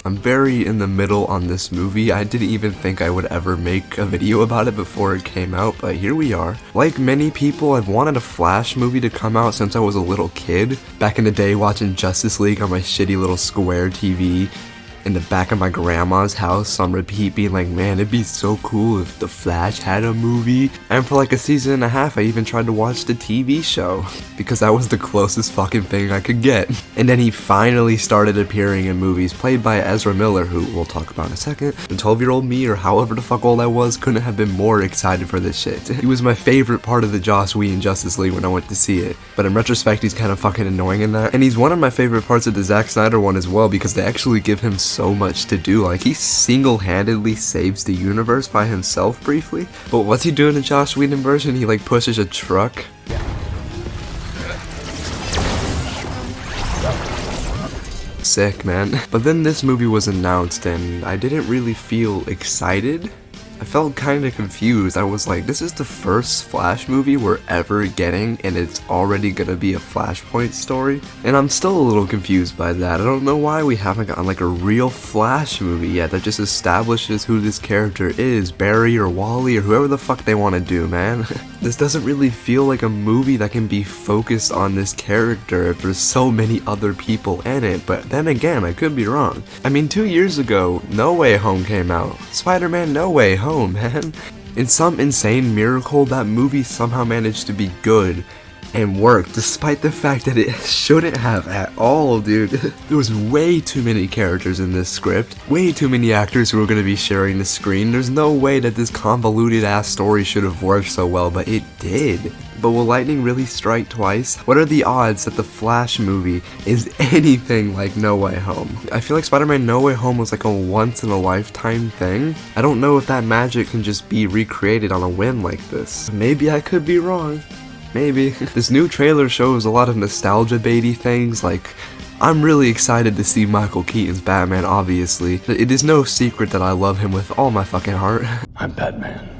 I'm very in the middle on this movie. I didn't even think I would ever make a video about it before it came out, but here we are. Like many people, I've wanted a Flash movie to come out since I was a little kid. Back in the day watching Justice League on my shitty little square TV in the back of my grandma's house on repeat, being like, man, it'd be so cool if the Flash had a movie. And for like a season and a half I even tried to watch the TV show because that was the closest fucking thing I could get. And then he finally started appearing in movies played by Ezra Miller, who we'll talk about in a second. The 12-year-old me, or however the fuck old I was, couldn't have been more excited for this shit. He was my favorite part of the Joss Whedon Justice League when I went to see it, but in retrospect he's kind of fucking annoying in that. And he's one of my favorite parts of the Zack Snyder one as well, because they actually give him so much to do. Like, he single-handedly saves the universe by himself briefly. But what's he doing in Joss Whedon version? He like pushes a truck. Sick, man. But then this movie was announced and I didn't really feel excited. I felt kinda confused. I was like, this is the first Flash movie we're ever getting and it's already gonna be a Flashpoint story? And I'm still a little confused by that. I don't know why we haven't gotten like a real Flash movie yet that just establishes who this character is, Barry or Wally or whoever the fuck they want to do, man. This doesn't really feel like a movie that can be focused on this character if there's so many other people in it, but then again, I could be wrong. I mean, 2 years ago, No Way Home came out. Spider-Man No Way Home, man. In some insane miracle, that movie somehow managed to be good and work, despite the fact that it shouldn't have at all, dude. There was way too many characters in this script, way too many actors who were going to be sharing the screen. There's no way that this convoluted ass story should have worked so well, but it did. But will lightning really strike twice? What are the odds that the Flash movie is anything like No Way Home? I feel like Spider-Man No Way Home was like a once-in-a-lifetime thing. I don't know if that magic can just be recreated on a whim like this. Maybe I could be wrong. Maybe. This new trailer shows a lot of nostalgia baity things, like, I'm really excited to see Michael Keaton's Batman, obviously. It is no secret that I love him with all my fucking heart. I'm Batman.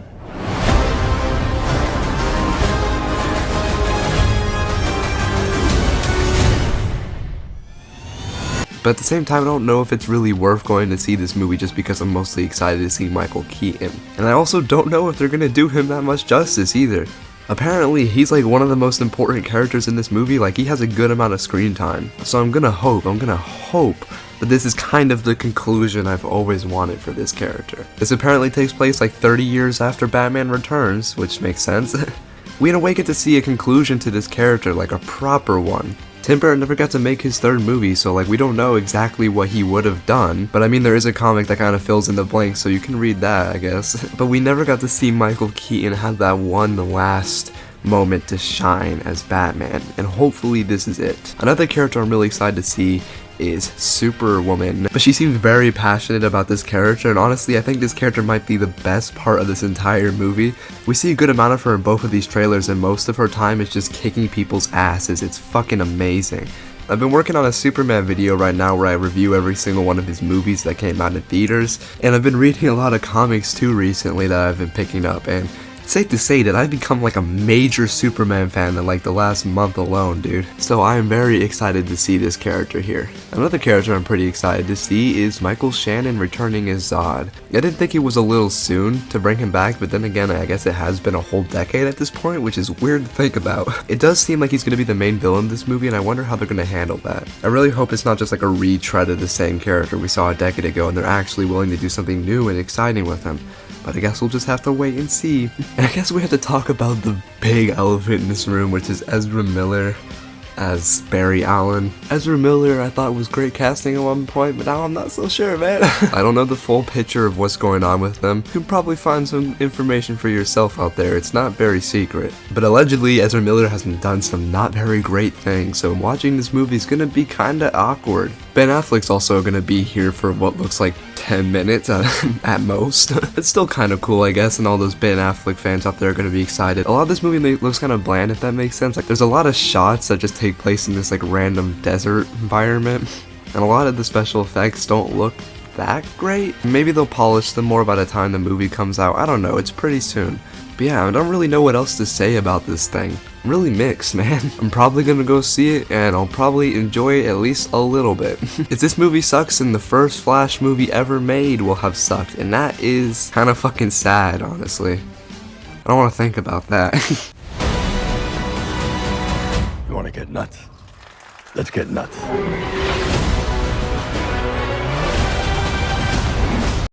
But at the same time, I don't know if it's really worth going to see this movie just because I'm mostly excited to see Michael Keaton. And I also don't know if they're gonna do him that much justice either. Apparently, he's like one of the most important characters in this movie, like he has a good amount of screen time. So I'm gonna hope that this is kind of the conclusion I've always wanted for this character. This apparently takes place like 30 years after Batman Returns, which makes sense. We in a way get to see a conclusion to this character, like a proper one. Tim Burton never got to make his third movie, so like we don't know exactly what he would have done, but I mean there is a comic that kind of fills in the blanks, so you can read that, I guess. But we never got to see Michael Keaton have that one last moment to shine as Batman, and hopefully this is it. Another character I'm really excited to see is Superwoman, but she seems very passionate about this character, and honestly I think this character might be the best part of this entire movie. We see a good amount of her in both of these trailers, and most of her time is just kicking people's asses. It's fucking amazing. I've been working on a Superman video right now where I review every single one of his movies that came out in theaters, and I've been reading a lot of comics too recently that I've been picking up, and it's safe to say that I've become like a major Superman fan in like the last month alone, dude. So I am very excited to see this character here. Another character I'm pretty excited to see is Michael Shannon returning as Zod. I didn't think it was a little soon to bring him back, but then again, I guess it has been a whole decade at this point, which is weird to think about. It does seem like he's going to be the main villain in this movie, and I wonder how they're going to handle that. I really hope it's not just like a retread of the same character we saw a decade ago, and they're actually willing to do something new and exciting with him. But I guess we'll just have to wait and see. And I guess we have to talk about the big elephant in this room, which is Ezra Miller as Barry Allen. Ezra Miller I thought was great casting at one point, but now I'm not so sure, man. I don't know the full picture of what's going on with them. You can probably find some information for yourself out there. It's not very secret. But allegedly, Ezra Miller has done some not very great things, so watching this movie is gonna be kinda awkward. Ben Affleck's also gonna be here for what looks like 10 minutes at most. It's still kind of cool, I guess, and all those Ben Affleck fans out there are gonna be excited. A lot of this movie looks kind of bland, if that makes sense. Like, there's a lot of shots that just take place in this like random desert environment, and a lot of the special effects don't look that great. Maybe they'll polish them more by the time the movie comes out. I don't know, it's pretty soon. But yeah, I don't really know what else to say about this thing. really mixed, man. I'm probably gonna go see it, and I'll probably enjoy it at least a little bit. If this movie sucks, then the first Flash movie ever made will have sucked, and that is kind of fucking sad, honestly. I don't want to think about that. You want to get nuts? Let's get nuts.